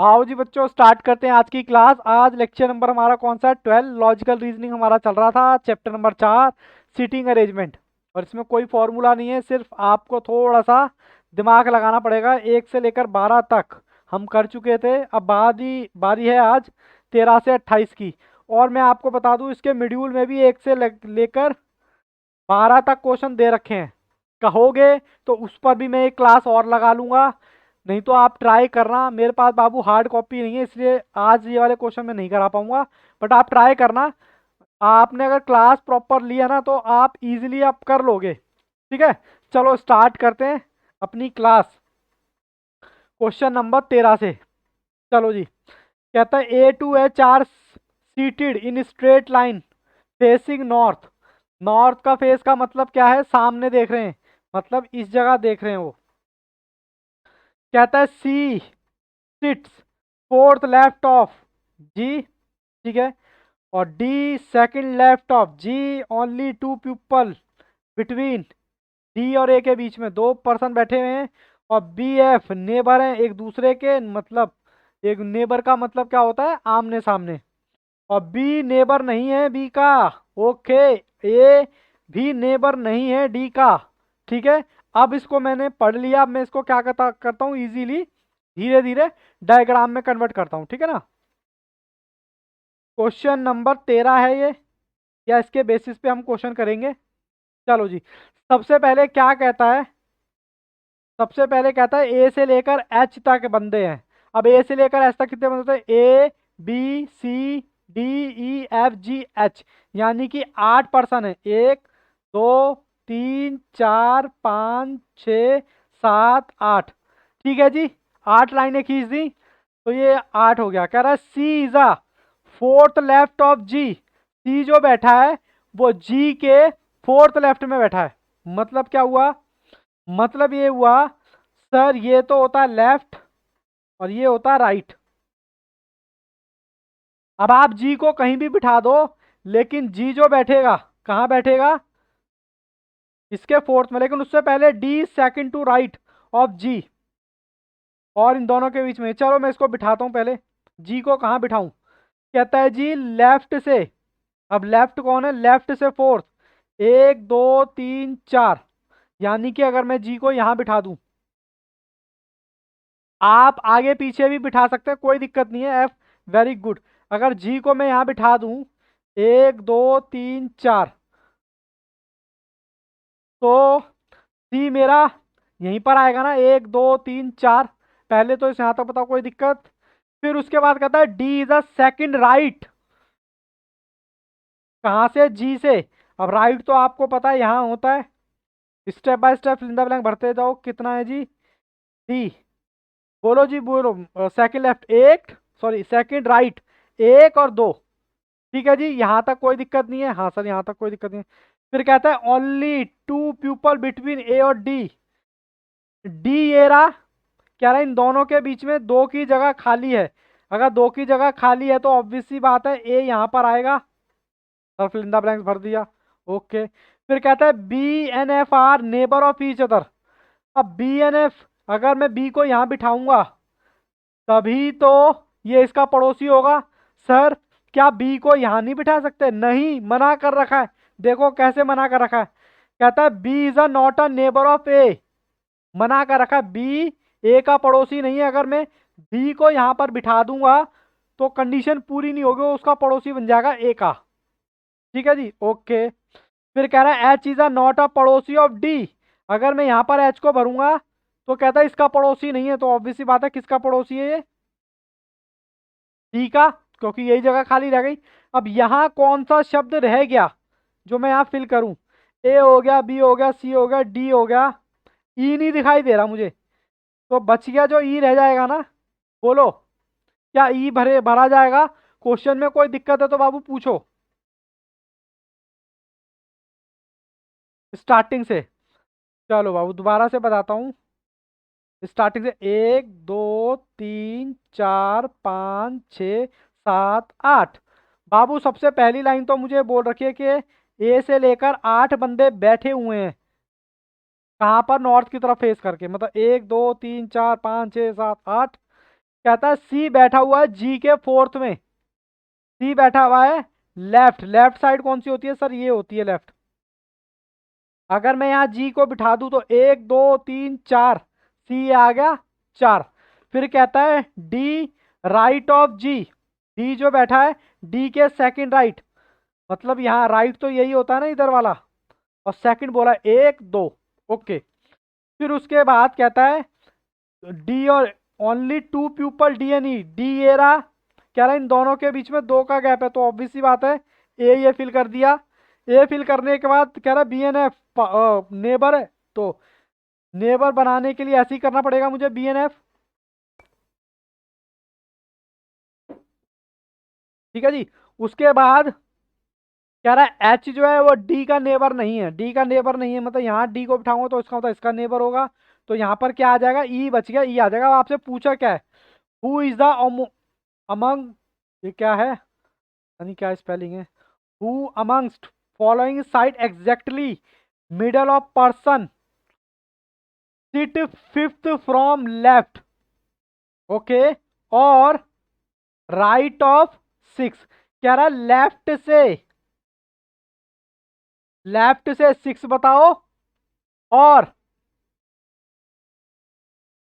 आओ जी बच्चों, स्टार्ट करते हैं आज की क्लास। आज लेक्चर नंबर हमारा कौन सा है? 12। लॉजिकल रीजनिंग हमारा चल रहा था, चैप्टर नंबर 4, सीटिंग अरेंजमेंट। और इसमें कोई फॉर्मूला नहीं है, सिर्फ आपको थोड़ा सा दिमाग लगाना पड़ेगा। 1 से लेकर 12 तक हम कर चुके थे, अब बारी है आज 13 से 28 की। और मैं आपको बता दूं, इसके शेड्यूल में भी 1 से लेकर 12 तक क्वेश्चन दे रखे हैं। कहोगे तो उस पर भी मैं एक क्लास और लगा लूंगा, नहीं तो आप ट्राई करना। मेरे पास बाबू हार्ड कॉपी नहीं है, इसलिए आज ये वाले क्वेश्चन मैं नहीं करा पाऊंगा, बट आप ट्राई करना। आपने अगर क्लास प्रॉपर लिया ना तो आप इजीली आप कर लोगे। ठीक है, चलो स्टार्ट करते हैं अपनी क्लास क्वेश्चन नंबर 13 से। चलो जी, कहता है A to H are seated in straight line facing north. North का फेस का मतलब क्या है? सामने देख रहे हैं, मतलब इस जगह देख रहे हैं वो। कहता है C sits fourth left of G, ठीक है, और D second left of G, only two people between D और ए के बीच में दो पर्सन बैठे हुए हैं। और बी एफ नेबर हैं एक दूसरे के, मतलब एक नेबर का मतलब क्या होता है? आमने सामने। और बी नेबर नहीं है बी का, ओके। ए भी नेबर नहीं है डी का, ठीक है। अब इसको मैंने पढ़ लिया, अब मैं इसको क्या करता हूँ इजीली, धीरे धीरे डायग्राम में कन्वर्ट करता हूँ, ठीक है ना। क्वेश्चन नंबर 13 है ये, या इसके बेसिस पे हम क्वेश्चन करेंगे। चलो जी, सबसे पहले क्या कहता है? सबसे पहले कहता है ए से लेकर एच तक बंदे हैं। अब ए से लेकर एच तक कितने बंदे होते हैं? A B C D E F G H, यानी कि 8 पर्सन है। 1 2 3 4 5 6 7 8, ठीक है जी। 8 लाइनें खींच दी तो ये 8 हो गया। कह रहा है C is a fourth left of G. C जो बैठा है वो जी के फोर्थ लेफ्ट में बैठा है। मतलब क्या हुआ? मतलब ये हुआ सर, ये तो होता है लेफ्ट और ये होता है राइट। अब आप जी को कहीं भी बिठा दो, लेकिन जी जो बैठेगा कहाँ बैठेगा? इसके फोर्थ में, लेकिन उससे पहले D second to right of G, और इन दोनों के बीच में। चलो मैं इसको बिठाता हूं पहले। जी को कहाँ बिठाऊं? कहता है जी लेफ्ट से। अब लेफ्ट कौन है? लेफ्ट से फोर्थ। 1 2 3 4, यानी कि अगर मैं जी को यहां बिठा दूं, आप आगे पीछे भी बिठा सकते हैं, कोई दिक्कत नहीं है। F very good. अगर जी को मैं यहां बिठा दूं 1 2 3 4, तो सी मेरा यहीं पर आएगा ना, 1 2 3 4। पहले तो इसे यहां तक बताओ, कोई दिक्कत? फिर उसके बाद कहता है D is a second right. कहां से? जी से। अब राइट तो आपको पता है यहां होता है। Step by step fill in the blank भरते जाओ। कितना है जी? डी, बोलो जी बोलो। सेकंड लेफ्ट एक, सॉरी सेकंड राइट 1 और 2, ठीक है जी। यहां तक कोई दिक्कत नहीं है? हाँ सर, यहां तक कोई दिक्कत नहीं है। फिर कहता है ओनली टू पीपल बिटवीन ए और डी। डी ये रहा, कह रहा है इन दोनों के बीच में दो की जगह खाली है। अगर दो की जगह खाली है तो ऑब्वियस सी बात है ए यहां पर आएगा। Sir fill in the blanks भर दिया, ओके। फिर कहता है B N F are neighbour of each other. अब बी एन एफ, अगर मैं बी को यहां बिठाऊंगा तभी तो ये इसका पड़ोसी होगा। सर क्या बी को यहां नहीं बिठा सकते? नहीं, मना कर रखा है। देखो कैसे मना कर रखा है। कहता है B is a not a neighbour of A. मना कर रखा है, बी ए का पड़ोसी नहीं है। अगर मैं बी को यहां पर बिठा दूंगा तो कंडीशन पूरी नहीं होगी, वो उसका पड़ोसी बन जाएगा ए का, ठीक है जी, ओके। फिर कह रहा है एच इज अ नॉट अ पड़ोसी ऑफ डी। अगर मैं यहां पर एच को भरूंगा तो कहता है इसका पड़ोसी नहीं है, तो ऑब्वियस सी बात है किसका पड़ोसी है ये? डी का, क्योंकि यही जगह खाली रह गई। अब यहां कौन सा शब्द रह गया जो मैं यहां फिल करूं? ए हो गया, बी हो गया, सी हो गया, डी हो गया, ई नहीं दिखाई दे रहा मुझे। तो बच गया जो ई रह जाएगा ना, बोलो क्या ई भरा जाएगा? क्वेश्चन में कोई दिक्कत है तो बाबू पूछो स्टार्टिंग से। चलो बाबू दोबारा से बताता हूँ, स्टार्टिंग से। 1 2 3 4 5 6 7 8। बाबू सबसे पहली लाइन तो मुझे बोल रखी है कि ए से लेकर 8 बंदे बैठे हुए हैं। कहाँ पर? नॉर्थ की तरफ फेस करके, मतलब 1 2 3 4 5 6 7 8। कहता है सी बैठा हुआ है जी के फोर्थ में, सी बैठा हुआ है लेफ्ट, लेफ्ट साइड कौन सी होती है सर, ये होती है लेफ्ट। अगर मैं यहाँ जी को बिठा दूं तो 1 2 3 4, सी आ गया 4। फिर कहता है D right of G, D जो बैठा है डी के सेकंड राइट, मतलब यहाँ राइट तो यही होता है ना इधर वाला, और सेकंड बोला 1 2, ओके। फिर उसके बाद कहता है डी और only two people D N E, D ये रहा, कह रहा है इन दोनों के बीच में 2 का गैप है, तो ऑब्वियस सी बात है ए ये फिल कर दिया। ए फिल करने के बाद कह रहा बी एन एफ नेबर है, तो नेबर बनाने के लिए ऐसे ही करना पड़ेगा मुझे बी एन एफ, ठीक है जी। उसके बाद कह रहा है एच जो है वो डी का नेबर नहीं है, डी का नेबर नहीं है मतलब यहाँ डी को बिठाऊंगा तो इसका मतलब इसका नेबर होगा, तो यहाँ पर क्या आ जाएगा ई बच गया, ई आ जाएगा। अब आपसे पूछा क्या है, हु इज द अमंग, ये क्या है, यानी क्या स्पेलिंग है, who amongst following side exactly middle of person sit fifth from left, okay, और राइट ऑफ 6, कह रहा है लेफ्ट से 6 बताओ, और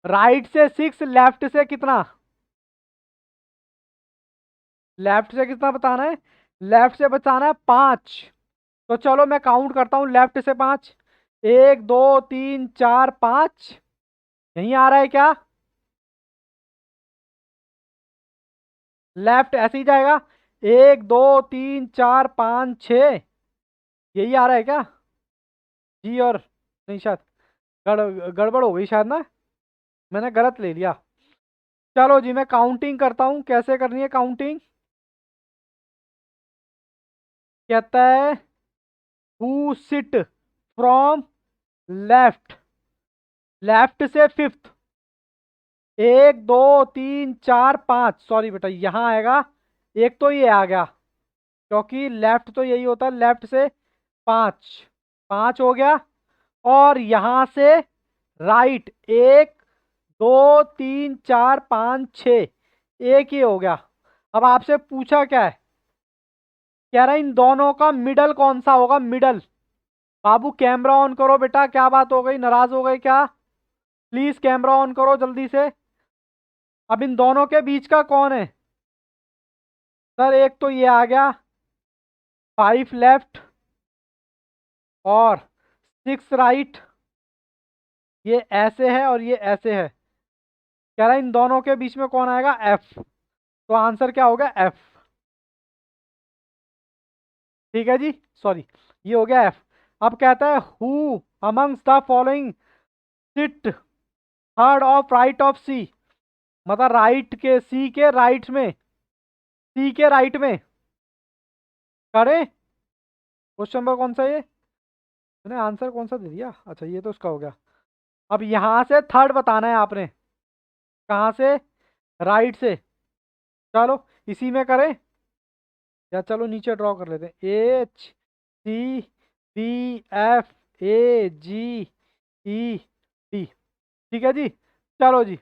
राइट से 6, लेफ्ट से कितना, लेफ्ट से कितना बताना है, लेफ्ट से बताना है 5। तो चलो मैं काउंट करता हूं लेफ्ट से 5, 1 2 3 4 5, यहीं आ रहा है क्या, लेफ्ट ऐसे ही जाएगा, 1 2 3 4 5 6, यही आ रहा है क्या जी, और नहीं शायद गड़बड़ हो गई शायद ना, मैंने गलत ले लिया। चलो जी मैं काउंटिंग करता हूं, कैसे करनी है काउंटिंग, कहता है who sit from left, left से फिफ्थ, 1 2 3 4 5, सॉरी बेटा यहाँ आएगा, एक तो ये आ गया क्योंकि लेफ्ट तो यही होता है, लेफ्ट से 5, 5 हो गया, और यहां से राइट 1 2 3 4 5 6, एक ही हो गया। अब आपसे पूछा क्या है, कह रहा है इन दोनों का मिडल कौन सा होगा, मिडल। बाबू कैमरा ऑन करो बेटा, क्या बात हो गई, नाराज हो गए क्या, प्लीज कैमरा ऑन करो जल्दी से। अब इन दोनों के बीच का कौन है सर, एक तो ये आ गया 5 लेफ्ट और 6 राइट, ये ऐसे है और ये ऐसे है, कह रहा है इन दोनों के बीच में कौन आएगा, एफ, तो आंसर क्या होगा एफ, ठीक है जी, सॉरी ये हो गया एफ। अब कहता है who amongst the following sit third of right of C, मतलब राइट के सी के राइट में, सी के राइट में करें, क्वेश्चन नंबर कौन सा है ये, मैंने आंसर कौन सा दे दिया, अच्छा ये तो उसका हो गया। अब यहां से थर्ड बताना है आपने, कहां से, राइट से, चलो इसी में करें, या चलो नीचे ड्रॉ कर लेते हैं, H C B F A G E D, ठीक है जी। चलो जी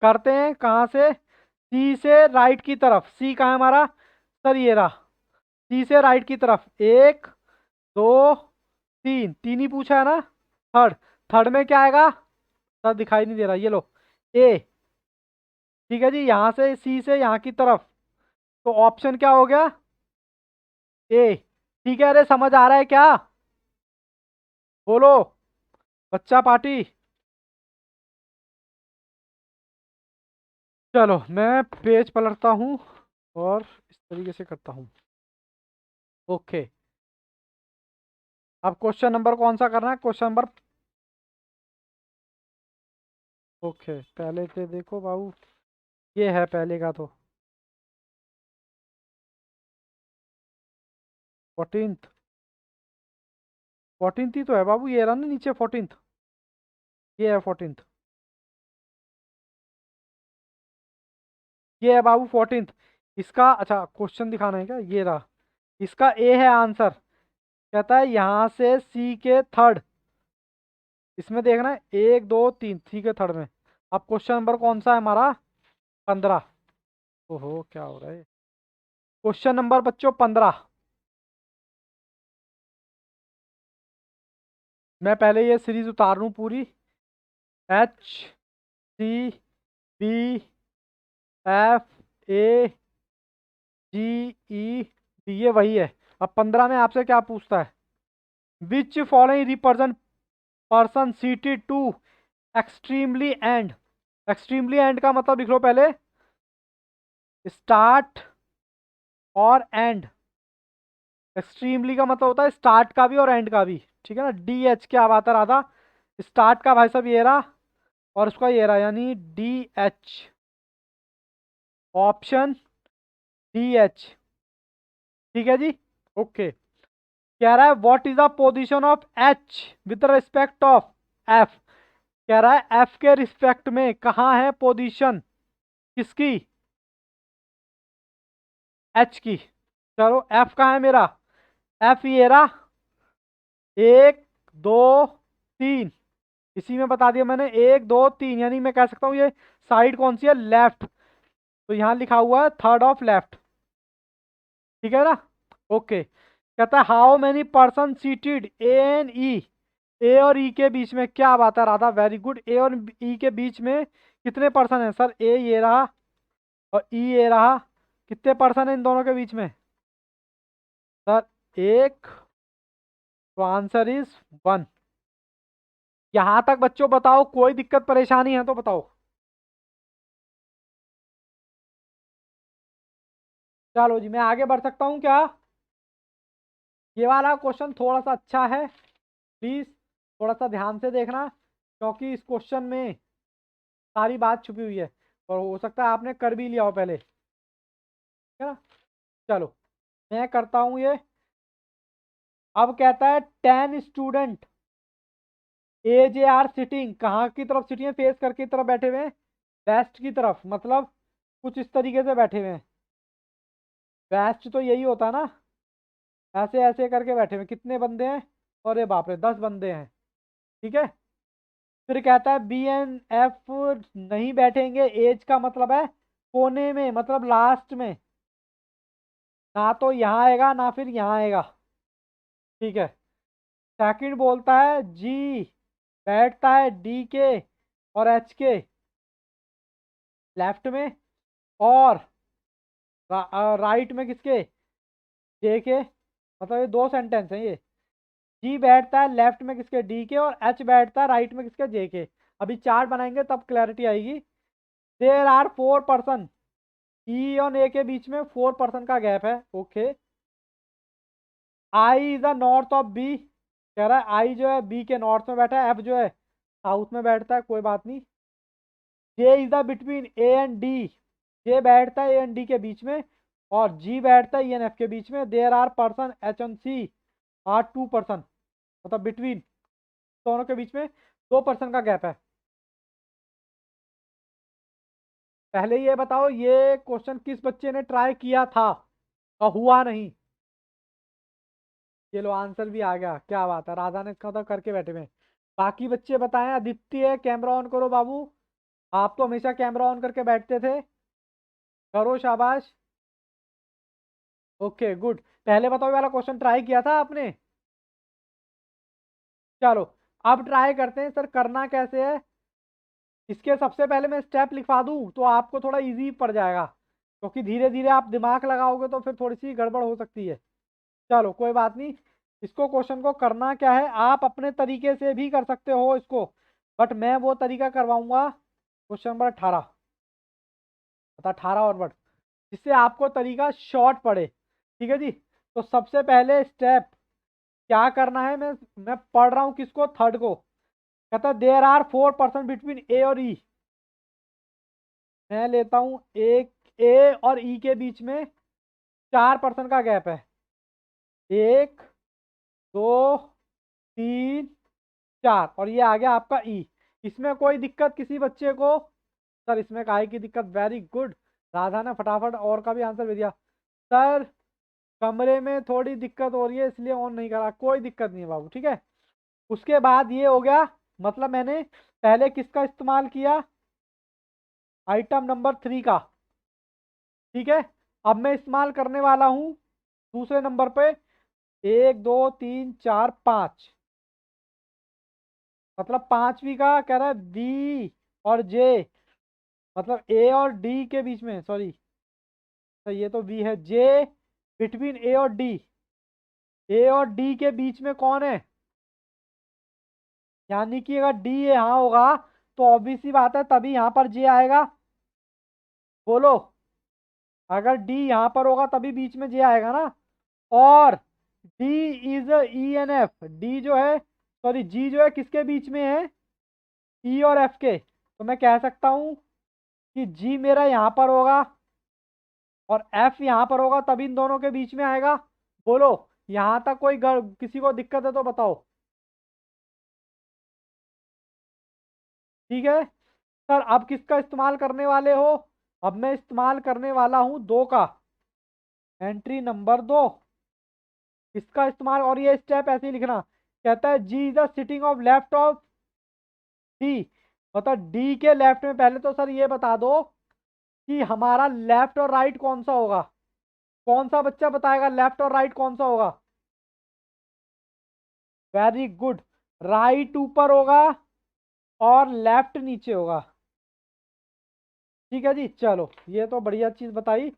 करते हैं, कहाँ से, सी से राइट की तरफ, सी कहाँ है हमारा सर, ये रहा, सी से राइट की तरफ, 1 2 3, 3 ही पूछा है ना, थर्ड, थर्ड में क्या आएगा सर, दिखाई नहीं दे रहा, ये लो ए, ठीक है जी, यहाँ से सी से यहाँ की तरफ, तो ऑप्शन क्या हो गया ए, ठीक है, अरे समझ आ रहा है क्या, बोलो बच्चा पार्टी। चलो मैं पेज पलटता हूँ और इस तरीके से करता हूँ, ओके। अब क्वेश्चन नंबर कौन सा करना है, क्वेश्चन नंबर, ओके पहले से देखो बाबू, ये है पहले का तो 14th, 14th ही तो है बाबू, ये रहा ना नीचे 14th, ये है 14th, ये है बाबू 14th। इसका अच्छा क्वेश्चन दिखाना है क्या, ये रहा, इसका ए है आंसर, कहता है यहाँ से सी के थर्ड, इसमें देखना है 1 2 3, सी के थर्ड में। अब क्वेश्चन नंबर कौन सा है हमारा, 15। ओहो क्या हो रहा है। क्वेश्चन नंबर बच्चों 15। मैं पहले ये सीरीज उतार लूँ पूरी। H C B F A G E D, ये वही है। अब 15 में आपसे क्या पूछता है। Which following represent person seated to extremely end. Extremely end का मतलब लिख लो पहले। स्टार्ट और एंड। एक्सट्रीमली का मतलब होता है स्टार्ट का भी और एंड का भी, ठीक है ना। डी एच क्या बात है राधा। स्टार्ट का भाई साहब ये रहा और उसका ये रहा, यानी D H. Option D H, ठीक है जी। ओके। कह रहा है what is the position of H with respect of F. कह रहा है एफ के रिस्पेक्ट में कहाँ है पोजीशन किसकी, एच की। चलो एफ कहाँ है मेरा। एफ ये रहा, 1 2 3। इसी में बता दिया मैंने 1 2 3, यानी मैं कह सकता हूँ ये साइड कौन सी है, लेफ्ट। तो यहाँ लिखा हुआ है थर्ड ऑफ लेफ्ट, ठीक है ना। ओके। कहता है how many person seated A and E. A और ई के बीच में क्या बात है राधा, वेरी गुड। ए और ई के बीच में कितने पर्सन है सर, ए ये रहा और ई ये रहा। कितने पर्सन है इन दोनों के बीच में सर, एक। तो आंसर इज 1। यहां तक बच्चों बताओ कोई दिक्कत परेशानी है तो बताओ। चलो जी मैं आगे बढ़ सकता हूँ क्या। ये वाला क्वेश्चन थोड़ा सा अच्छा है, प्लीज थोड़ा सा ध्यान से देखना, क्योंकि इस क्वेश्चन में सारी बात छुपी हुई है और हो सकता है आपने कर भी लिया हो पहले, ठीक है ना। चलो मैं करता हूँ ये। अब कहता है 10 student A J are sitting, कहाँ की तरफ सिटी है, फेस करके तरफ बैठे हुए हैं, वेस्ट की तरफ, मतलब कुछ इस तरीके से बैठे हुए हैं। वेस्ट तो यही होता है ना, ऐसे ऐसे करके बैठे हुए हैं। कितने बंदे हैं, अरे बाप रे 10 बंदे हैं, ठीक है। फिर कहता है बी एन एफ नहीं बैठेंगे, एज का मतलब है कोने में, मतलब लास्ट में, ना तो यहाँ आएगा ना फिर यहाँ आएगा, ठीक है। सेकंड बोलता है जी बैठता है डी के और एच के लेफ्ट में, और राइट में किसके, जे के। मतलब ये दो सेंटेंस हैं ये। जी बैठता है लेफ्ट में किसके, डी के, और एच बैठता है राइट में किसके, जे के। अभी चार्ट बनाएंगे तब क्लैरिटी आएगी। देर आर 4 पर्सन, ई और ए के बीच में 4 पर्सन का गैप है, okay. I is the north of B. कह रहा है आई जो है बी के नॉर्थ में बैठा है, एफ जो है साउथ में बैठता है, कोई बात नहीं। J is the between A and D. J बैठता है ए एंड डी के बीच में, और जी बैठता है ई एंड एफ के बीच में। There are person H and C are 2 person, मतलब बिटवीन, दोनों के बीच में 2 पर्सन का गैप है। पहले ये बताओ ये क्वेश्चन किस बच्चे ने ट्राई किया था और हुआ नहीं। ये लो आंसर भी आ गया, क्या बात है, राधा ने इसका तो करके बैठे हुए हैं। बाकी बच्चे बताएं, आदित्य कैमरा ऑन करो बाबू, आप तो हमेशा कैमरा ऑन करके बैठते थे, करो शाबाश। Okay good. पहले बताओ ये वाला क्वेश्चन ट्राई किया था आपने। चलो अब ट्राई करते हैं सर, करना कैसे है। इसके सबसे पहले मैं स्टेप लिखवा दूं तो आपको थोड़ा इजी पड़ जाएगा, क्योंकि धीरे धीरे आप दिमाग लगाओगे तो फिर थोड़ी सी गड़बड़ हो सकती है। चलो कोई बात नहीं। इसको क्वेश्चन को करना क्या है, आप अपने तरीके से भी कर सकते हो इसको, बट मैं वो तरीका करवाऊंगा क्वेश्चन नंबर 18, बता 18 और वर्ड, जिससे आपको तरीका शॉर्ट पड़े, ठीक है जी। तो सबसे पहले स्टेप क्या करना है, मैं पढ़ रहा हूँ किसको, थर्ड को। कहता है देर आर 4 पर्सन बिटवीन ए और ई। मैं लेता हूँ एक, ए और ई के बीच में 4 पर्सन का गैप है, 1 2 3 4, और ये आ गया आपका ई। इसमें कोई दिक्कत किसी बच्चे को, सर इसमें काहे की दिक्कत, वेरी गुड। राधा ने फटाफट और का भी आंसर दे दिया। सर कमरे में थोड़ी दिक्कत हो रही है इसलिए ऑन नहीं करा, कोई दिक्कत नहीं है बाबू, ठीक है। उसके बाद ये हो गया, मतलब मैंने पहले किसका इस्तेमाल किया, आइटम नंबर 3 का। ठीक है, अब मैं इस्तेमाल करने वाला हूं दूसरे नंबर पे 1 2 3 4 5, मतलब पांचवी का कह रहा है बी और जे, मतलब ए और डी के बीच में, सॉरी, तो ये तो बी है, जे बिटवीन ए और डी, ए और डी के बीच में कौन है, यानी कि अगर डी यहाँ होगा तो ऑब्वियस सी बात है तभी यहाँ पर जे आएगा। बोलो, अगर डी यहाँ पर होगा तभी बीच में जे आएगा ना। और D is E N F, D जो है, सॉरी जी जो है किसके बीच में है, ई और एफ के, तो मैं कह सकता हूँ कि जी मेरा यहाँ पर होगा और एफ यहाँ पर होगा तभी इन दोनों के बीच में आएगा। बोलो, यहाँ तक कोई किसी को दिक्कत है तो बताओ। ठीक है सर, अब किसका इस्तेमाल करने वाले हो, अब मैं इस्तेमाल करने वाला हूँ 2 का, एंट्री नंबर 2, इसका इस्तेमाल, और ये स्टेप ऐसे ही लिखना, कहता है G is the sitting of left of D, मतलब डी के लेफ्ट में। पहले तो सर ये बता दो कि हमारा लेफ्ट और राइट कौन सा होगा, कौन सा बच्चा बताएगा लेफ्ट और राइट कौन सा होगा। वेरी गुड, राइट ऊपर होगा और लेफ्ट नीचे होगा। ठीक है जी, चलो ये तो बढ़िया चीज बताई।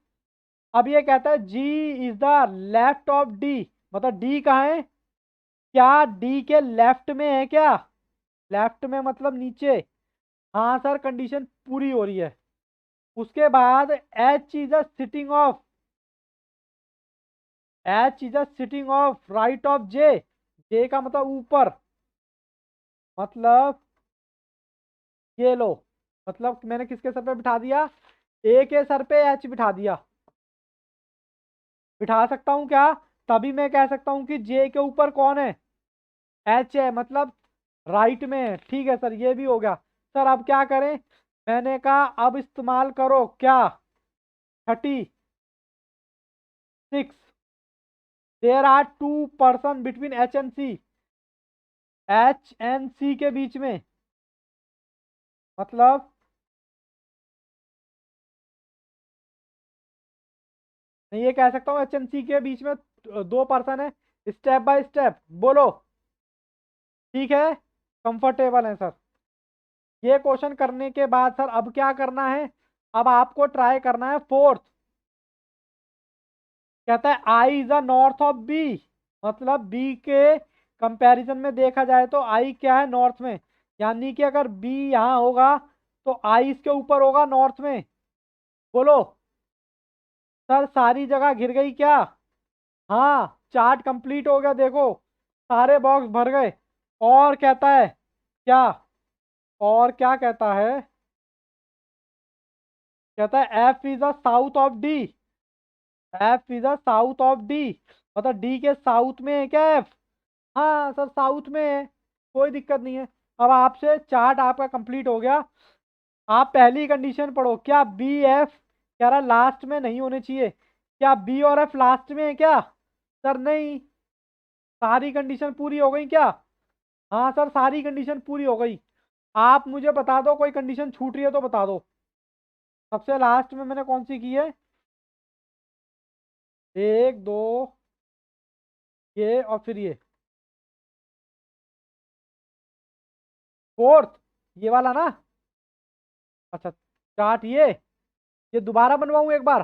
अब ये कहता है G is the left of D, मतलब डी कहाँ है, क्या डी के लेफ्ट में है क्या, लेफ्ट में मतलब नीचे। हाँ सर, कंडीशन पूरी हो रही है। उसके बाद H is the sitting of, H is the sitting of right of J, J का मतलब ऊपर, मतलब ये लो, मतलब मैंने किसके सर पे बिठा दिया, ए के सर पे एच बिठा दिया, बिठा सकता हूँ क्या, तभी मैं कह सकता हूँ कि जे के ऊपर कौन है, एच है, मतलब राइट में है। ठीक है सर, ये भी हो गया। सर अब क्या करें, मैंने कहा अब इस्तेमाल करो क्या, 36, there are 2 person between H and C, H and C के बीच में, मतलब मैं ये कह सकता हूँ एच एंड सी के बीच में 2 पर्सन है। स्टेप बाय स्टेप बोलो, ठीक है, कंफर्टेबल है सर। ये क्वेश्चन करने के बाद सर अब क्या करना है, अब आपको ट्राई करना है फोर्थ, कहता है I is the north of B, मतलब बी के कंपैरिजन में देखा जाए तो आई क्या है, नॉर्थ में, यानी कि अगर बी यहाँ होगा तो आई इसके ऊपर होगा नॉर्थ में। बोलो सर, सारी जगह घिर गई क्या, हाँ चार्ट कंप्लीट हो गया, देखो सारे बॉक्स भर गए। और कहता है क्या, और क्या कहता है, कहता है F is the south of D, F is the south of D, मतलब डी के साउथ में है क्या एफ, हाँ सर साउथ में है, कोई दिक्कत नहीं है। अब आपसे चार्ट आपका कंप्लीट हो गया। आप पहली कंडीशन पढ़ो, क्या बी एफ कह रहा लास्ट में नहीं होने चाहिए, क्या बी और एफ लास्ट में है क्या, सर नहीं, सारी कंडीशन पूरी हो गई क्या, हाँ सर सारी कंडीशन पूरी हो गई। आप मुझे बता दो कोई कंडीशन छूट रही है तो बता दो। सबसे लास्ट में मैंने कौन सी की है, 1 2, ये और फिर ये फोर्थ, ये वाला ना, अच्छा चार्ट ये दोबारा बनवाऊं एक बार,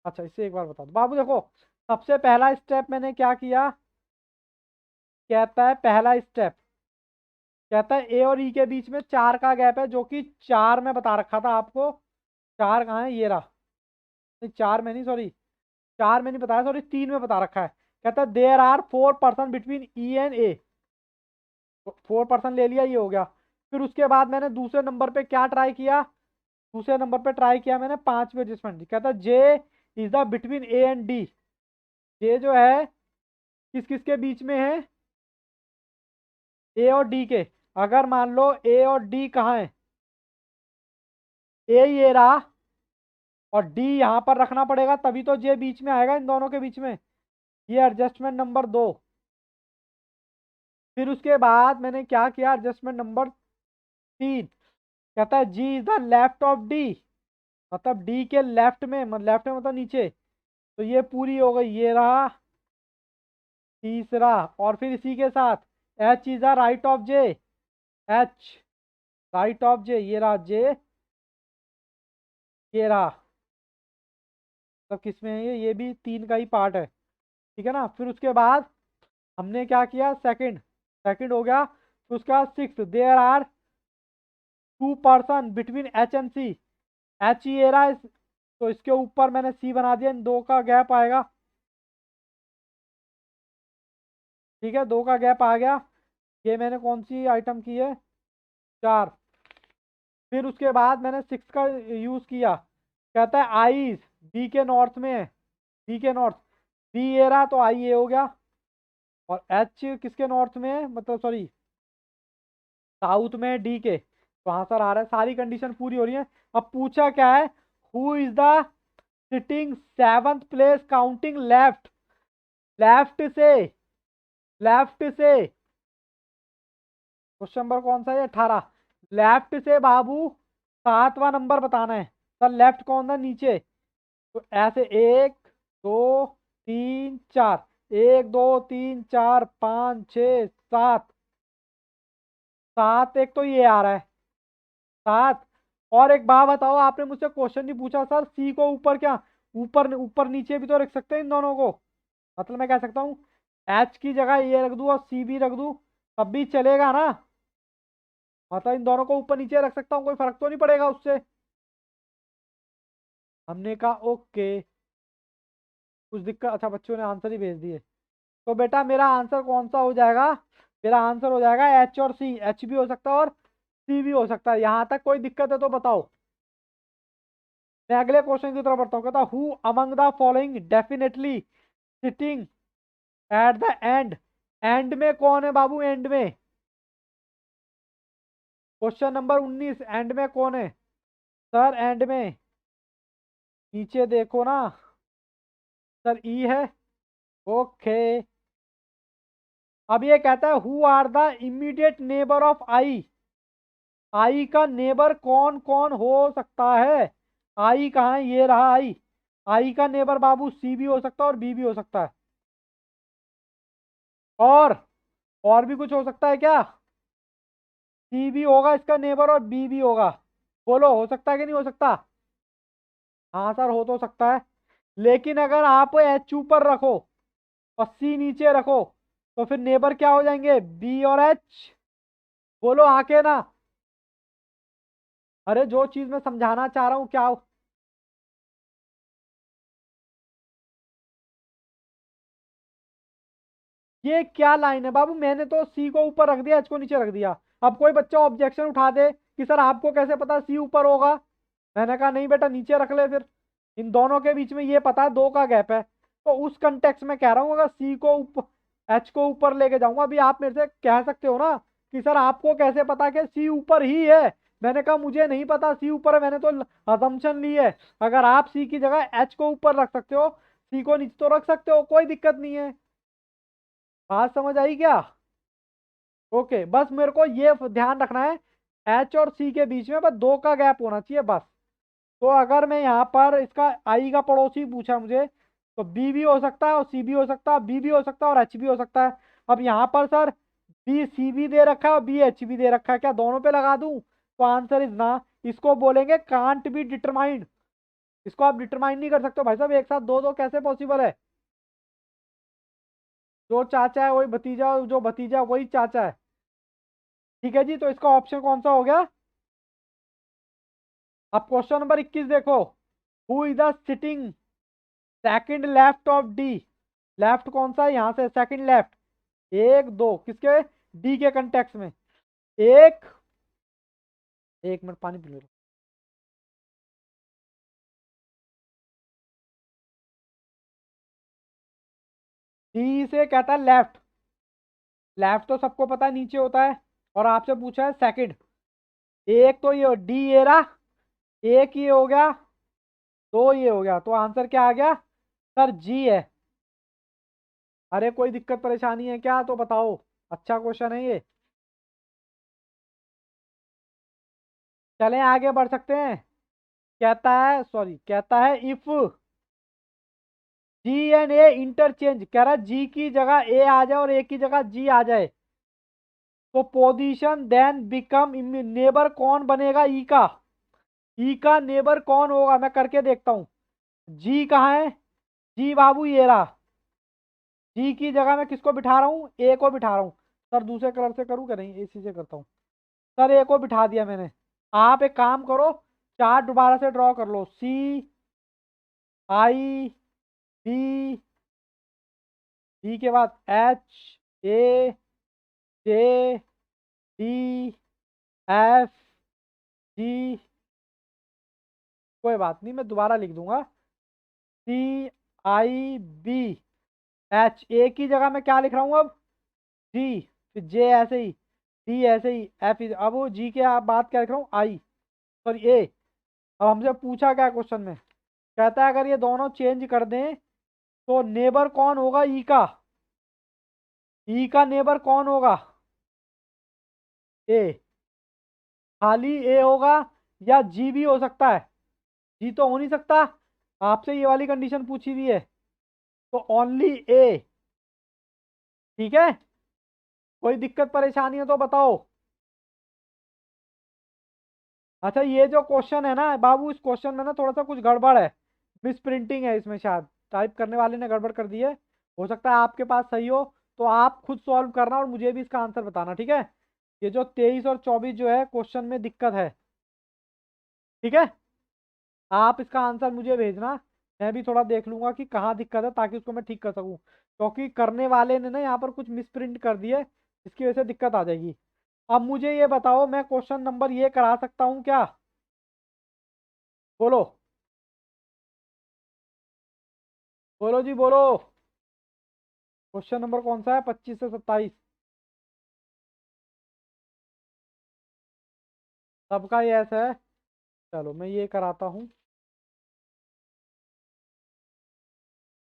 अच्छा इससे एक बार बता दो बाबू, देखो सबसे पहला स्टेप मैंने क्या किया, कहता है पहला स्टेप, कहता है ए और ई के बीच में 4 का गैप है, जो कि 4 में बता रखा था आपको, 4 कहाँ है, ये रहा, नहीं 4 में नहीं, सॉरी 4 में नहीं बताया, सॉरी 3 में बता रखा है। कहता है there are 4 person between E and A, 4 person ले लिया, ये हो गया। फिर उसके बाद मैंने दूसरे नंबर पे क्या ट्राई किया, दूसरे नंबर पे ट्राई किया मैंने 5वें एडजस्टमेंट, कहता है J is the between A and D, J जो है किस किस के बीच में है, ए और डी के। अगर मान लो ए और डी कहाँ है, ए ये रहा और डी यहाँ पर रखना पड़ेगा तभी तो जे बीच में आएगा इन दोनों के बीच में, ये एडजस्टमेंट नंबर 2। फिर उसके बाद मैंने क्या किया, एडजस्टमेंट नंबर 3, कहता है G is the left of D, मतलब डी के लेफ्ट में, लेफ्ट में मतलब नीचे। तो ये पूरी हो गई, ये रहा तीसरा। और फिर इसी के साथ H is the right of J, H right of J, ये रहा जे, ये रहा। तो किसमें है ये भी तीन का ही पार्ट है, ठीक है ना। फिर उसके बाद हमने क्या किया, सेकंड, सेकंड हो गया। फिर उसका six, there are two person between H and C, H ही ए रहा है, तो इसके ऊपर मैंने सी बना दिया, इन दो का गैप आएगा, ठीक है, दो का गैप आ गया। ये मैंने कौन सी आइटम की है, चार। फिर उसके बाद मैंने सिक्स का यूज किया, कहता है आईज बी के नॉर्थ में है, बी के नॉर्थ, बी ए रहा तो आई ए हो गया। और एच किसके नॉर्थ में है, मतलब सॉरी साउथ में डी के, तो आंसर आ रहा है, सारी कंडीशन पूरी हो रही है। अब पूछा क्या है, who is the sitting seventh place counting left, left से, लेफ्ट से क्वेश्चन नंबर कौन सा है, 18। लेफ्ट से बाबू सातवां नंबर बताना है, सर लेफ्ट कौन था, नीचे। तो ऐसे एक, दो, तीन, चार, एक दो तीन चार पाँच छः सात, सात एक तो ये आ रहा है, सात। और एक बात बताओ, आपने मुझसे क्वेश्चन नहीं पूछा सर सी को ऊपर क्या, ऊपर ऊपर नीचे भी तो रख सकते हैं इन दोनों को, मतलब मैं कह सकता हूँ एच की जगह ये रख दूँ और सी भी रख दूँ, तब भी चलेगा ना, मतलब इन दोनों को ऊपर नीचे रख सकता हूँ, कोई फर्क तो नहीं पड़ेगा उससे। हमने कहा ओके, कुछ दिक्कत, अच्छा बच्चों ने आंसर ही भेज दिए। तो बेटा मेरा आंसर कौन सा हो जाएगा, मेरा आंसर हो जाएगा एच और सी, एच भी हो सकता है और सी भी हो सकता है। यहां तक कोई दिक्कत है तो बताओ। मैं अगले क्वेश्चन की तरफ बढ़ता हूँ, कहता who among the following definitely sitting at the end, and में कौन है बाबू, एंड में, क्वेश्चन नंबर 19, एंड में कौन है सर, एंड में नीचे देखो ना सर, ई है, ओके। अब ये कहता है who are the immediate neighbour of I, I का नेबर कौन कौन हो सकता है, आई कहाँ है, ये रहा आई, आई का नेबर बाबू सी भी हो सकता है और बी भी हो सकता है। और भी कुछ हो सकता है क्या, सी भी होगा इसका नेबर और बी भी होगा, बोलो हो सकता है कि नहीं हो सकता। हाँ सर हो तो सकता है, लेकिन अगर आप एच ऊपर रखो और सी नीचे रखो तो फिर नेबर क्या हो जाएंगे, बी और एच, बोलो आके ना। अरे जो चीज मैं समझाना चाह रहा हूँ क्या, ये क्या लाइन है बाबू, मैंने तो सी को ऊपर रख दिया एच को नीचे रख दिया। अब कोई बच्चा ऑब्जेक्शन उठा दे कि सर आपको कैसे पता सी ऊपर होगा, मैंने कहा नहीं बेटा नीचे रख ले फिर, इन दोनों के बीच में ये पता है दो का गैप है, तो उस कंटेक्स्ट में कह रहा हूँ, अगर सी को ऊपर एच को ऊपर लेके जाऊंगा, अभी आप मेरे से कह सकते हो ना कि सर आपको कैसे पता कि सी ऊपर ही है, मैंने कहा मुझे नहीं पता सी ऊपर है, मैंने तो अजम्पशन ली है। अगर आप सी की जगह एच को ऊपर रख सकते हो, सी को नीचे तो रख सकते हो, कोई दिक्कत नहीं है। बात समझ आई क्या, ओके। बस मेरे को ये ध्यान रखना है, एच और सी के बीच में बस दो का गैप होना चाहिए बस। तो अगर मैं यहाँ पर इसका आई का पड़ोसी पूछा मुझे, तो बी भी हो सकता है और सी भी हो सकता है, बी भी हो सकता है और एच भी हो सकता है। अब यहाँ पर सर बी सी भी दे रखा है और बी एच भी दे रखा है, क्या दोनों पे लगा दूं, तो आंसर इज ना। इसको बोलेंगे कांट बी डिटरमाइंड, इसको आप डिटरमाइन नहीं कर सकते हो भाई साहब, एक साथ दो दो कैसे पॉसिबल है, जो चाचा है वही भतीजा, जो भतीजा है वही चाचा है, ठीक है जी। तो इसका ऑप्शन कौन सा हो गया। अब क्वेश्चन नंबर 21 देखो, who is the sitting second left of D, left कौन सा है यहाँ से, सेकंड लेफ्ट, एक दो किसके, डी के कंटेक्स में, एक, एक मिनट पानी पी लो। डी से कहता है लेफ्ट, लेफ्ट तो सबको पता है नीचे होता है, और आपसे पूछा है सेकंड, एक तो ये डी ये रहा, एक ये हो गया, दो ये हो गया, तो आंसर क्या आ गया सर, जी है। अरे कोई दिक्कत परेशानी है क्या तो बताओ, अच्छा क्वेश्चन है ये। चलें आगे बढ़ सकते हैं। कहता है if G and A interchange, कह रहा है जी की जगह ए आ जाए और ए की जगह जी आ जाए तो पोजीशन देन बिकम, नेबर कौन बनेगा ई का? ई का नेबर कौन होगा? मैं करके देखता हूँ। जी कहाँ है? जी बाबू ये रहा। जी की जगह मैं किसको बिठा रहा हूँ? ए को बिठा रहा हूँ। सर दूसरे कलर से करूँ क्या? नहीं, इसी से करता हूँ। सर ए को बिठा दिया मैंने। आप एक काम करो, चार्ट दोबारा से ड्रॉ कर लो। सी आई बी, बी के बाद H A J D F G. कोई बात नहीं, मैं दोबारा लिख दूंगा। सी आई बी एच, ए की जगह मैं क्या लिख रहा हूँ अब? जी, फिर जे ऐसे ही, डी ऐसे ही, एफ अब वो जी के आप बात क्या लिख रहा हूँ? आई, सॉरी ए। अब हमसे पूछा क्या क्वेश्चन में? कहता है अगर ये दोनों चेंज कर दें तो नेबर कौन होगा ई का? ई का नेबर कौन होगा? ए, खाली ए होगा या जी भी हो सकता है? जी तो हो नहीं सकता, आपसे ये वाली कंडीशन पूछी हुई है, तो ओनली ए। ठीक है, कोई दिक्कत परेशानी है तो बताओ। अच्छा ये जो क्वेश्चन है ना बाबू, इस क्वेश्चन में ना थोड़ा सा कुछ गड़बड़ है, मिस प्रिंटिंग है इसमें, शायद टाइप करने वाले ने गड़बड़ कर दी है। हो सकता है आपके पास सही हो, तो आप खुद सॉल्व करना और मुझे भी इसका आंसर बताना, ठीक है? ये जो 23 और 24 जो है क्वेश्चन में दिक्कत है, ठीक है? आप इसका आंसर मुझे भेजना, मैं भी थोड़ा देख लूंगा कि कहाँ दिक्कत है ताकि उसको मैं ठीक कर सकूं, क्योंकि करने वाले ने ना यहाँ पर कुछ मिस प्रिंट कर दिए, इसकी वजह से दिक्कत आ जाएगी। अब मुझे ये बताओ, मैं क्वेश्चन नंबर ये करा सकता हूँ क्या? बोलो, बोलो जी बोलो। क्वेश्चन नंबर कौन सा है? 25 से 27? सबका यस है। चलो मैं ये कराता हूँ,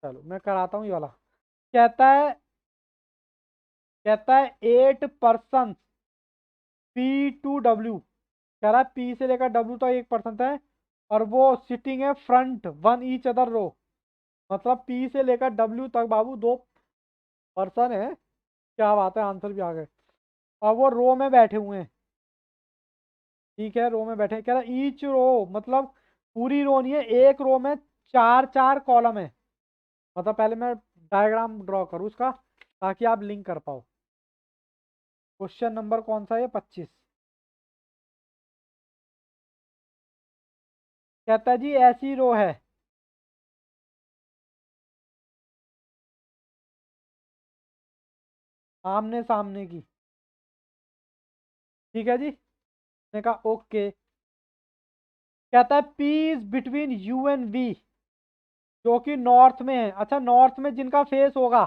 चलो मैं कराता हूँ ये वाला। कहता है, कहता है 8 पर्सन P to W, कह रहा है पी से लेकर डब्ल्यू तक 1% है और वो सिटिंग है फ्रंट वन ईच अदर रो, मतलब पी से लेकर डब्ल्यू तक बाबू 2 पर्सन है। क्या बात है, आंसर भी आ गए। और वो रो में बैठे हुए हैं, ठीक है रो में बैठे हैं। कह रहा है ईच रो, मतलब पूरी रो नहीं है, एक रो में 4 4 कॉलम है। मतलब पहले मैं डायग्राम ड्रॉ करूँ उसका ताकि आप लिंक कर पाओ। क्वेश्चन नंबर कौन सा है? 25। कहता है जी ऐसी रो है, आमने सामने की, ठीक है जी। मैंने कहा ओके। कहता है P is between U and V, जो कि नॉर्थ में है। अच्छा नॉर्थ में जिनका फेस होगा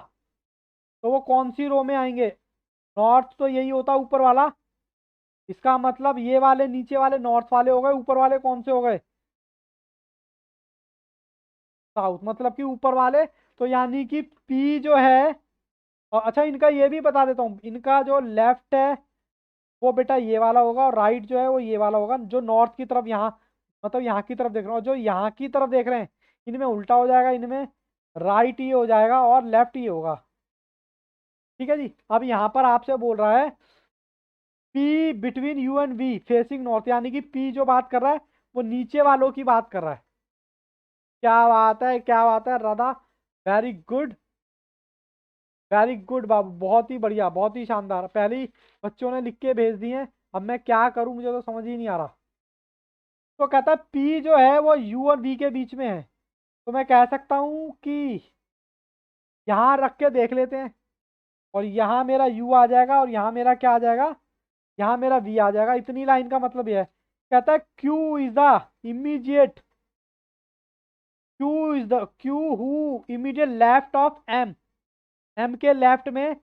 तो वो कौन सी रो में आएंगे? नॉर्थ तो यही होता है ऊपर वाला, इसका मतलब ये वाले नीचे वाले नॉर्थ वाले हो गए, ऊपर वाले कौन से हो गए? साउथ, मतलब कि ऊपर वाले। तो यानी कि पी जो है, और अच्छा इनका ये भी बता देता हूँ, इनका जो लेफ्ट है वो बेटा ये वाला होगा और राइट जो है वो ये वाला होगा। जो नॉर्थ की तरफ यहाँ, मतलब यहाँ की तरफ देख रहा हूँ, जो यहाँ की तरफ देख रहे हैं इनमें उल्टा हो जाएगा, इनमें राइट ही हो जाएगा और लेफ्ट ही होगा। ठीक है जी। अब यहाँ पर आपसे बोल रहा है P between U and V facing north, यानी कि पी जो बात कर रहा है वो नीचे वालों की बात कर रहा है। क्या बात है, क्या बात है Radha, very good, very good बाबू, बहुत ही बढ़िया, बहुत ही शानदार। पहले ही बच्चों ने लिख के भेज दिए हैं, अब मैं क्या करूं मुझे तो समझ ही नहीं आ रहा। तो कहता है पी जो है वो यू और वी के बीच में है, तो मैं कह सकता हूं कि यहाँ रख के देख लेते हैं, और यहाँ मेरा यू आ जाएगा और यहाँ मेरा क्या आ जाएगा? यहाँ मेरा वी आ जाएगा। इतनी लाइन का मतलब यह है। कहता है Q is the immediate, Q who immediate left of M, M के लेफ्ट में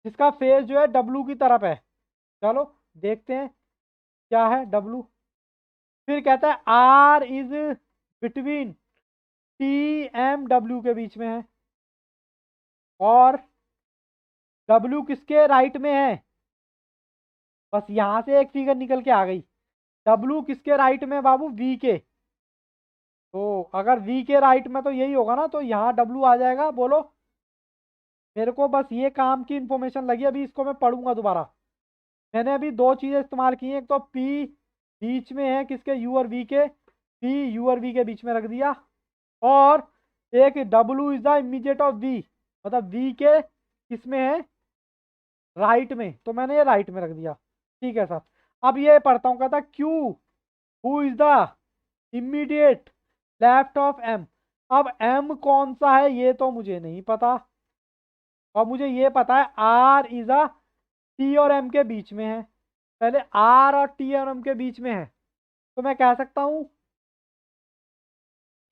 जिसका फेस जो है डब्लू की तरफ है। चलो देखते हैं क्या है डब्लू। फिर कहता है R is between T M W के बीच में है, और डब्ल्यू किसके राइट में है? बस यहां से एक फिगर निकल के आ गई, डब्लू किसके राइट में बाबू, वी के। तो अगर वी के राइट में तो यही होगा ना, तो यहाँ डब्लू आ जाएगा। बोलो, मेरे को बस ये काम की इंफॉर्मेशन लगी, अभी इसको मैं पढ़ूंगा दोबारा। मैंने अभी दो चीजें इस्तेमाल की हैं, एक तो पी बीच में है किसके, यू और वी के, पी यू और वी के बीच में रख दिया, और एक W is the immediate of V, मतलब वी के किसमें है, राइट में, तो मैंने ये राइट में रख दिया। ठीक है सर। अब ये पढ़ता हूँ, कहता Q who is the immediate left of M. अब एम कौन सा है ये तो मुझे नहीं पता, और मुझे ये पता है आर इज अ टी और एम के बीच में है। पहले आर और टी और एम के बीच में है, तो मैं कह सकता हूँ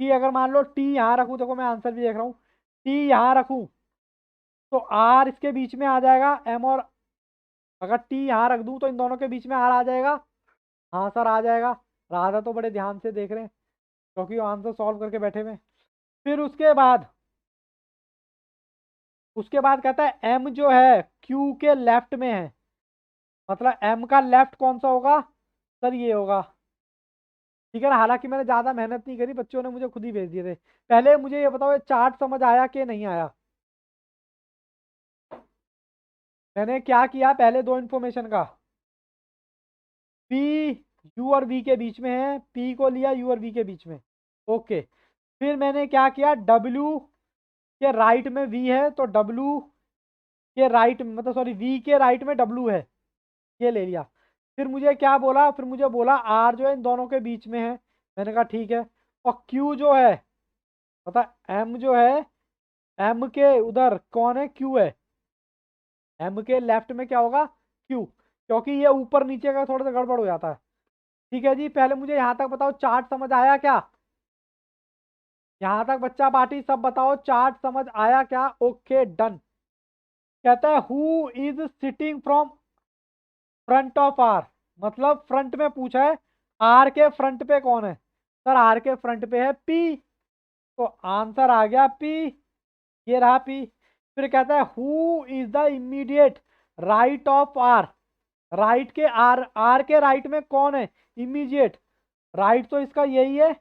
कि अगर मान लो टी यहाँ रखूँ, देखो मैं आंसर भी देख रहा हूँ, टी यहाँ रखूँ तो आर इसके बीच में आ जाएगा, एम और अगर टी यहाँ रख दूँ तो इन दोनों के बीच में आर आ जाएगा। हाँ सर आ जाएगा। राधा तो बड़े ध्यान से देख रहे हैं क्योंकि वो आंसर सॉल्व करके बैठे हुए हैं। फिर उसके बाद कहता है एम जो है क्यू के लेफ्ट में है, मतलब एम का लेफ्ट कौन सा होगा सर, ये होगा। ठीक है ना, हालांकि मैंने ज़्यादा मेहनत नहीं करी, बच्चों ने मुझे खुद ही भेज दिए थे। पहले मुझे ये बताओ, ये चार्ट समझ आया कि नहीं आया। मैंने क्या किया, पहले दो इन्फॉर्मेशन का, पी यू और वी के बीच में है, पी को लिया यू और वी के बीच में। ओके। फिर मैंने क्या किया, डब्ल्यू के राइट में वी है, तो डब्ल्यू के राइट में, मतलब सॉरी वी के राइट में डब्ल्यू है, ये ले लिया। फिर मुझे क्या बोला, फिर मुझे बोला आर जो है इन दोनों के बीच में है, मैंने कहा ठीक है। और क्यू जो है, पता एम जो है, एम के उधर कौन है, क्यू है, एम के लेफ्ट में क्या होगा, क्यू, क्योंकि ये ऊपर नीचे का थोड़ा सा गड़बड़ हो जाता है। ठीक है जी, पहले मुझे यहाँ तक बताओ चार्ट समझ आया क्या, यहाँ तक बच्चा पार्टी सब बताओ चार्ट समझ आया क्या। Okay done. कहता है who is sitting from front of R, मतलब फ्रंट में पूछा है, आर के फ्रंट पे कौन है, सर आर के फ्रंट पे है पी, तो आंसर आ गया पी, ये रहा पी। फिर कहता है who is the immediate right of R, right के आर के राइट में कौन है इमीडिएट, राइट तो इसका यही है,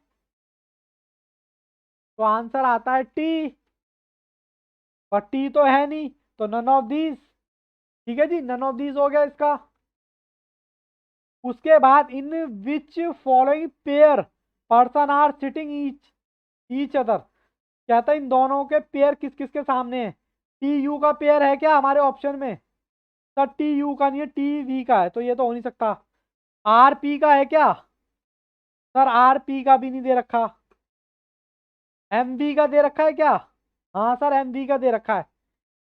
तो आंसर आता है टी, और टी तो है नहीं, तो नन ऑफ दीज। ठीक है जी, नन ऑफ दीज हो गया इसका। उसके बाद in which following pair person are sitting each each other, कहता है इन दोनों के पेयर किस किस के सामने है, टी यू का पेयर है क्या हमारे ऑप्शन में, सर टी यू का नहीं है, टी वी का है, तो ये तो हो नहीं सकता। आर पी का है क्या, सर आर पी का भी नहीं दे रखा। एम वी का दे रखा है क्या, हाँ सर एम वी का दे रखा है,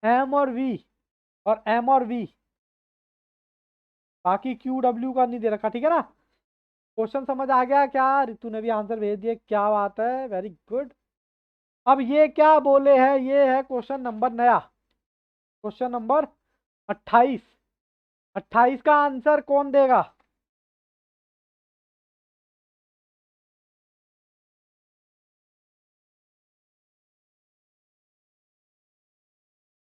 एम और वी, और एम और वी, बाकी क्यू डब्ल्यू का नहीं दे रखा। ठीक है ना, क्वेश्चन समझ आ गया क्या, रितु ने भी आंसर भेज दिए, क्या बात है, वेरी गुड। अब ये क्या बोले हैं, ये है क्वेश्चन नंबर नया, क्वेश्चन नंबर 28। 28 का आंसर कौन देगा,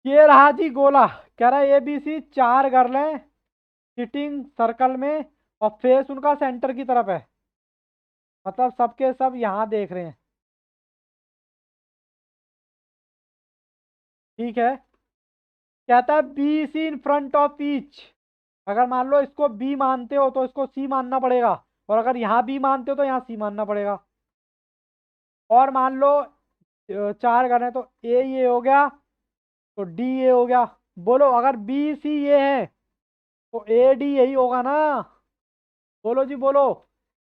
ये रहा जी गोला। कह रहा है ए बी सी चार गर्लें सिटिंग सर्कल में, और फेस उनका सेंटर की तरफ है, मतलब सबके सब यहाँ देख रहे हैं। ठीक है, कहता है B C in front of each, अगर मान लो इसको बी मानते हो तो इसको सी मानना पड़ेगा, और अगर यहाँ बी मानते हो तो यहाँ सी मानना पड़ेगा। और मान लो चार गण है, तो ए ये हो गया, तो डी ये हो गया। बोलो अगर बी सी ये है तो ए डी यही होगा ना, बोलो जी बोलो,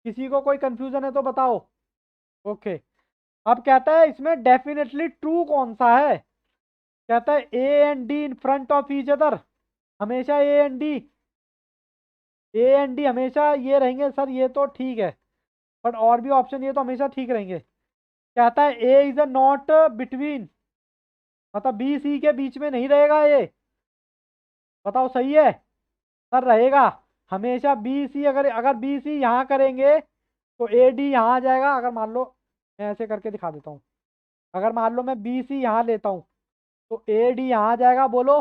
किसी को कोई कंफ्यूजन है तो बताओ। ओके। अब कहता है इसमें डेफिनेटली ट्रू कौन सा है, कहता है ए and D in front of each other, हमेशा ए एंड डी हमेशा ये रहेंगे सर, ये तो ठीक है, बट और भी ऑप्शन ये तो हमेशा ठीक रहेंगे। कहता है ए इज अ नॉट बिटवीन, मतलब बी सी के बीच में नहीं रहेगा ये, बताओ सही है, सर रहेगा हमेशा बी सी, अगर अगर बी सी यहाँ करेंगे तो ए डी यहाँ आ जाएगा। अगर मान लो मैं ऐसे करके दिखा देता हूँ, अगर मान लो मैं बी सी यहाँ लेता हूँ तो ए डी यहाँ आ जाएगा, बोलो,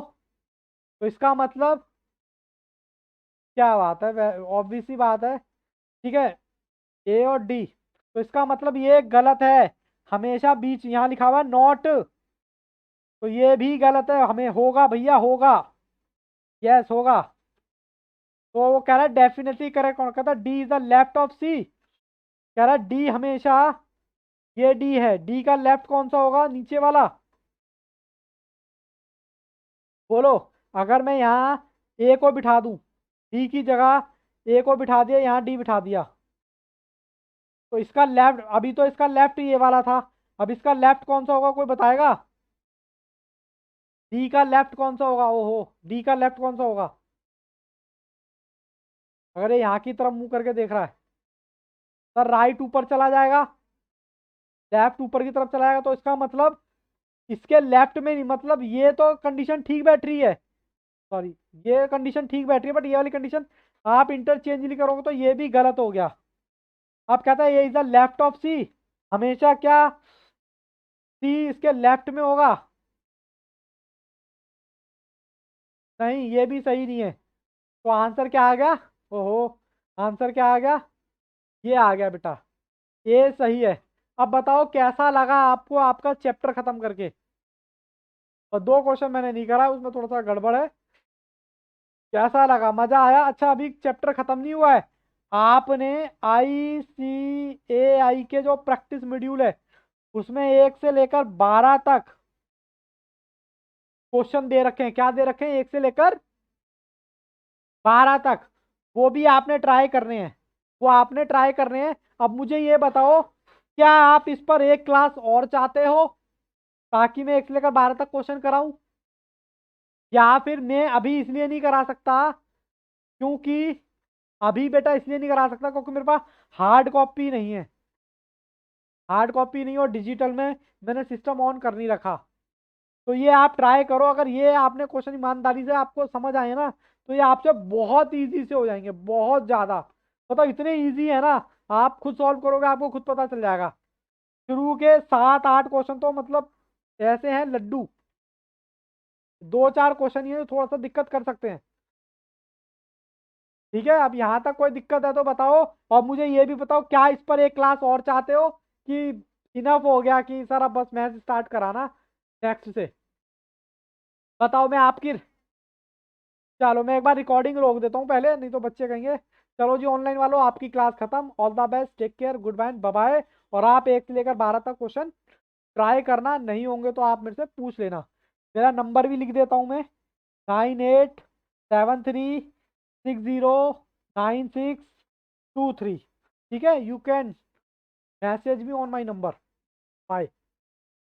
तो इसका मतलब क्या बात है, ऑब्वियस सी बात है, ठीक है, ए और डी। तो इसका मतलब ये गलत है, हमेशा बीच यहाँ लिखा हुआ है नॉट, तो ये भी गलत है, हमें होगा भैया, होगा, यस होगा। तो वो कह रहा है डेफिनेटली करेक्ट कौन कहता है, D is the left of C, कह रहा है डी हमेशा, ये डी है, डी का लेफ्ट कौन सा होगा, नीचे वाला, बोलो। अगर मैं यहाँ ए को बिठा दूं, डी की जगह ए को बिठा दिया, यहाँ डी बिठा दिया, तो इसका लेफ्ट, अभी तो इसका लेफ्ट ये वाला था, अब इसका लेफ्ट कौन सा होगा, कोई बताएगा? डी का लेफ्ट कौन सा होगा, ओहो, डी का लेफ्ट कौन सा होगा? अगर ये यहाँ की तरफ मुंह करके देख रहा है, सर राइट ऊपर चला जाएगा, लेफ्ट ऊपर की तरफ चला जाएगा, तो इसका मतलब इसके लेफ्ट में नहीं, मतलब ये तो कंडीशन ठीक बैठ रही है, सॉरी, ये कंडीशन ठीक बैठ रही है, बट ये वाली कंडीशन आप इंटरचेंजली करोगे तो ये भी गलत हो गया। आप कहता है ये इज द लेफ्ट ऑफ सी, हमेशा क्या सी इसके लेफ्ट में होगा? नहीं, ये भी सही नहीं है। तो आंसर क्या आ गया? ओहो, आंसर क्या आ गया? ये आ गया बेटा, ये सही है। अब बताओ कैसा लगा आपको आपका चैप्टर खत्म करके? और दो क्वेश्चन मैंने नहीं करा, उसमें थोड़ा सा गड़बड़ है। कैसा लगा, मजा आया? अच्छा, अभी चैप्टर खत्म नहीं हुआ है, आपने ICAI के जो प्रैक्टिस मॉड्यूल है उसमें 1 से लेकर 12 तक क्वेश्चन दे रखे हैं। क्या दे रखे हैं? 1 से लेकर 12 तक, वो भी आपने ट्राई करने हैं, वो आपने ट्राई करने हैं। अब मुझे ये बताओ, क्या आप इस पर एक क्लास और चाहते हो ताकि मैं 1 से लेकर 12 तक क्वेश्चन कराऊं, या फिर मैं अभी इसलिए नहीं करा सकता क्योंकि, अभी बेटा इसलिए नहीं करा सकता क्योंकि मेरे पास हार्ड कॉपी नहीं है, हार्ड कॉपी नहीं, और डिजिटल में मैंने सिस्टम ऑन कर नहीं रखा। तो ये आप ट्राई करो, अगर ये आपने क्वेश्चन ईमानदारी से आपको समझ आए ना, तो ये आपसे बहुत इजी से हो जाएंगे, बहुत ज़्यादा, मतलब इतने इजी है ना, आप खुद सॉल्व करोगे आपको खुद पता चल जाएगा। शुरू के 7-8 क्वेश्चन तो मतलब ऐसे हैं लड्डू, 2-4 क्वेश्चन ये थोड़ा सा दिक्कत कर सकते हैं। ठीक है, अब यहाँ तक कोई दिक्कत है तो बताओ, और मुझे ये भी बताओ क्या इस पर एक क्लास और चाहते हो, कि इनफ हो गया कि सर अब बस मैथ स्टार्ट कराना नेक्स्ट से? बताओ, मैं आपकी, चलो मैं एक बार रिकॉर्डिंग रोक देता हूँ पहले, नहीं तो बच्चे कहेंगे। चलो जी ऑनलाइन वालों, आपकी क्लास खत्म, all the best, take care, good bye, bye bye. और आप 1 से लेकर 12 तक क्वेश्चन ट्राई करना, नहीं होंगे तो आप मेरे से पूछ लेना। मेरा नंबर भी लिख देता हूँ मैं, 9873609623। ठीक है, you can message me on my number. Bye.